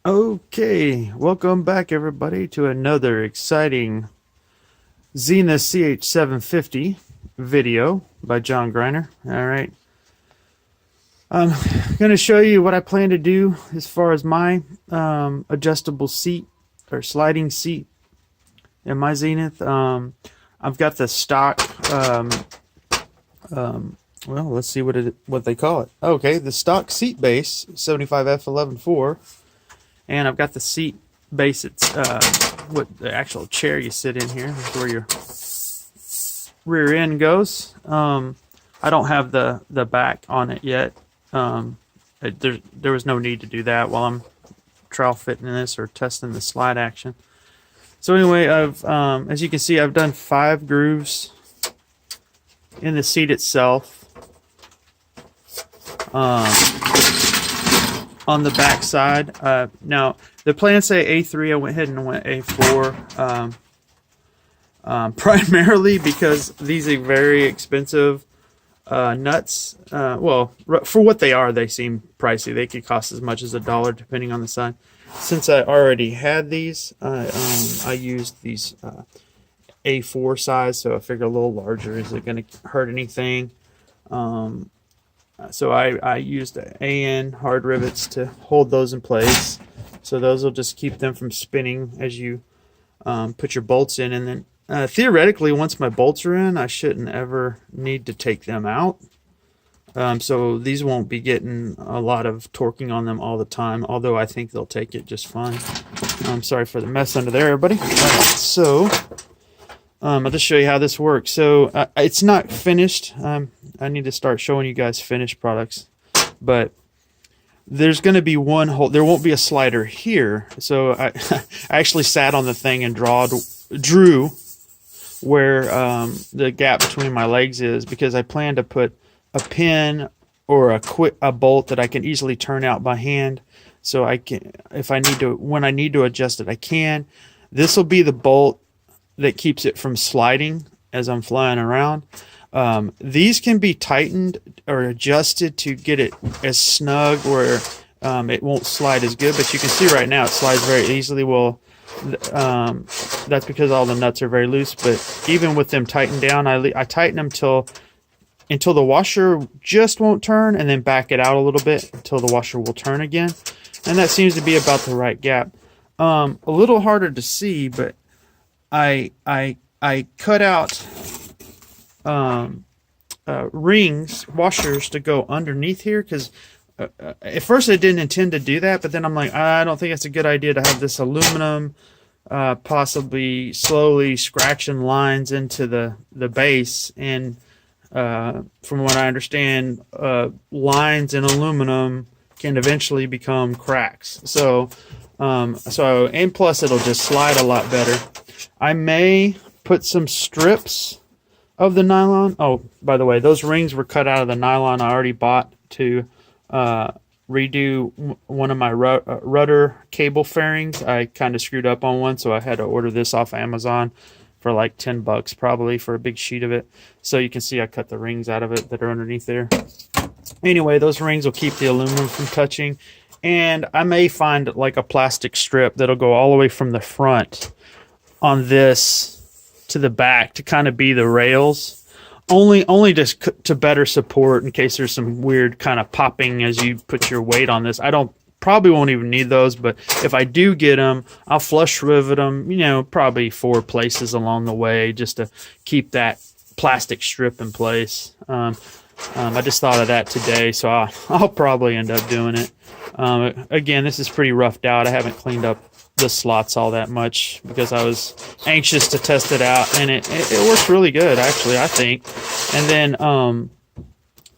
Okay, welcome back everybody to another exciting Zenith CH750 video by John Greiner. Alright, I'm going to show you what I plan to do as far as my adjustable seat or sliding seat in my Zenith. I've got the stock, well, let's see what they call it. Okay, the stock seat base, 75F11.4. And I've got the seat base. It's what the actual chair you sit in here. That's where your rear end goes. I don't have the back on it yet. There was no need to do that while I'm trial fitting this or testing the slide action. So anyway, I've as you can see, I've done 5 grooves in the seat itself. On the back side. Now, the plans say A3. I went ahead and went A4 primarily because these are very expensive nuts. Well, for what they are, they seem pricey. They could cost as much as $1 depending on the side. Since I already had these, I used these A4 size, so I figured a little larger. Is it going to hurt anything? So I used AN hard rivets to hold those in place. So those will just keep them from spinning as you put your bolts in. And then theoretically, once my bolts are in, I shouldn't ever need to take them out. So these won't be getting a lot of torquing on them all the time, although I think they'll take it just fine. I'm sorry for the mess under there, everybody. So I'll just show you how this works. So it's not finished. I need to start showing you guys finished products, but there's going to be one hole. There won't be a slider here. So I actually sat on the thing and drew where the gap between my legs is, because I plan to put a pin or a bolt that I can easily turn out by hand. So I can, if I need to, when I need to adjust it, I can. This will be the bolt that keeps it from sliding as I'm flying around. These can be tightened or adjusted to get it as snug where it won't slide as good, but you can see right now it slides very easily. Well, that's because all the nuts are very loose, but even with them tightened down, I tighten them until the washer just won't turn, and then back it out a little bit until the washer will turn again. And that seems to be about the right gap. A little harder to see, but I cut out rings, washers to go underneath here, because at first I didn't intend to do that, but then I'm like, I don't think it's a good idea to have this aluminum possibly slowly scratching lines into the base. And from what I understand, lines in aluminum can eventually become cracks. So and plus it'll just slide a lot better. I may put some strips of the nylon. Oh, by the way, those rings were cut out of the nylon I already bought to redo one of my rudder cable fairings. I kind of screwed up on one, so I had to order this off Amazon for like $10 probably for a big sheet of it. So you can see I cut the rings out of it that are underneath there. Anyway, those rings will keep the aluminum from touching. And I may find like a plastic strip that'll go all the way from the front on this to the back to kind of be the rails, only just to better support in case there's some weird kind of popping as you put your weight on this. Probably won't even need those, but if I do get them, I'll flush rivet them, probably 4 places along the way just to keep that plastic strip in place. I just thought of that today, so I'll probably end up doing it. Again, this is pretty roughed out. I haven't cleaned up the slots all that much because I was anxious to test it out, and it works really good, actually, I think. And then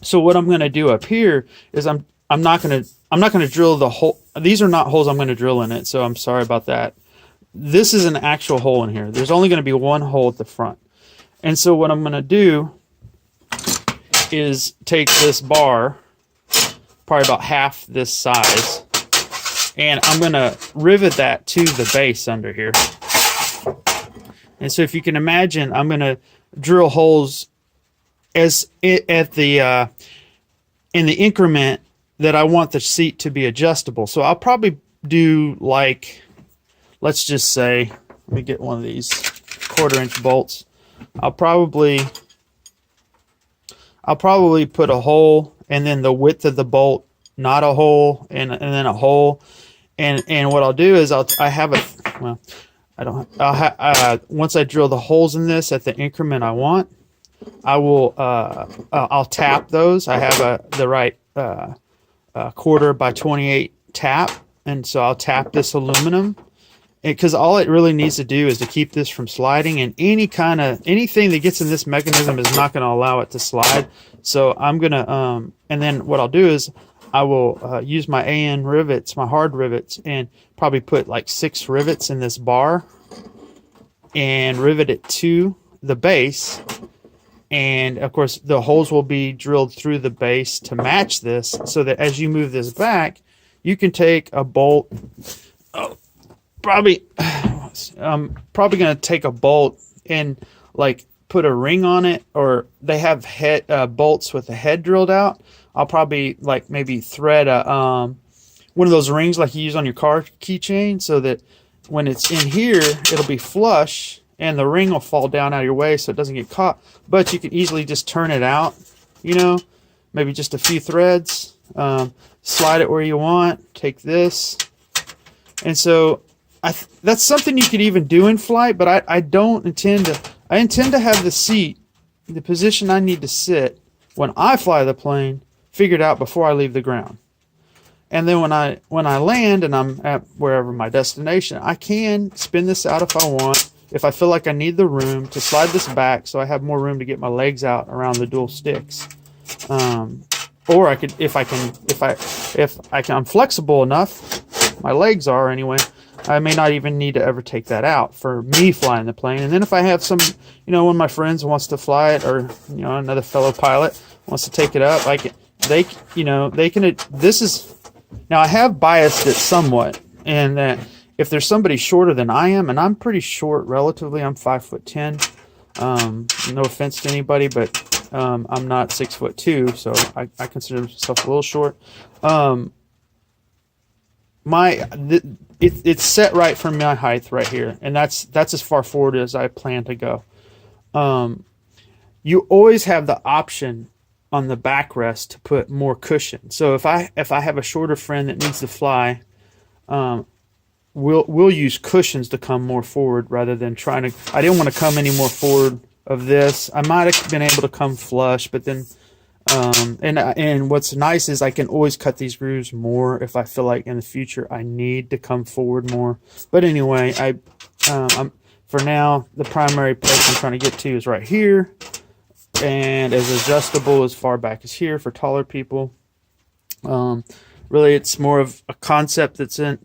so what I'm going to do up here is I'm not going to drill the hole. These are not holes I'm going to drill in it, so I'm sorry about that. This is an actual hole in here. There's only going to be one hole at the front. And so what I'm going to do is take this bar, probably about half this size, and I'm going to rivet that to the base under here. And so if you can imagine, I'm going to drill holes in the increment that I want the seat to be adjustable. So I'll probably do like, let's just say, let me get one of these 1/4-inch bolts. I'll probably put a hole, and then the width of the bolt, not a hole, and then a hole. And what I'll do is once I drill the holes in this at the increment I want, I will I'll tap those. I have the right 1/4 by 28 tap, and so I'll tap this aluminum, because all it really needs to do is to keep this from sliding, and anything that gets in this mechanism is not going to allow it to slide. So I'm gonna and then what I'll do is I will use my AN rivets, my hard rivets, and probably put like 6 rivets in this bar and rivet it to the base. And of course the holes will be drilled through the base to match this, so that as you move this back, you can take a bolt. I'm probably going to take a bolt and like put a ring on it, or they have bolts with the head drilled out. I'll probably like maybe thread one of those rings like you use on your car keychain, so that when it's in here, it'll be flush and the ring will fall down out of your way so it doesn't get caught. But you can easily just turn it out, maybe just a few threads, slide it where you want, take this. And so that's something you could even do in flight, but I don't intend to. I intend to have the seat, the position I need to sit when I fly the plane, figured out before I leave the ground. And then when I land and I'm at wherever my destination, I can spin this out if I want. If I feel like I need the room to slide this back, so I have more room to get my legs out around the dual sticks. Or I could, I'm flexible enough, my legs are anyway, I may not even need to ever take that out for me flying the plane. And then if I have some, one of my friends wants to fly it, or another fellow pilot wants to take it up, they can. This is, now I have biased it somewhat, and that if there's somebody shorter than I am, and I'm pretty short relatively, I'm 5'10". No offense to anybody, but I'm not 6'2", so I consider myself a little short. It's set right for my height right here, and that's as far forward as I plan to go. You always have the option on the backrest to put more cushion. So if I have a shorter friend that needs to fly, we'll use cushions to come more forward rather than trying to. I didn't want to come any more forward of this. I might have been able to come flush, but then. And what's nice is I can always cut these grooves more if I feel like in the future I need to come forward more. But anyway, I'm for now, the primary place I'm trying to get to is right here, and as adjustable as far back as here for taller people. Really, it's more of a concept that's in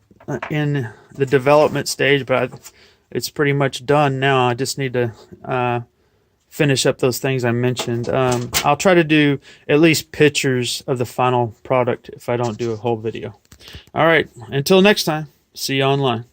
the development stage, but it's pretty much done now. I just need to finish up those things I mentioned. I'll try to do at least pictures of the final product if I don't do a whole video. All right, until next time, see you online.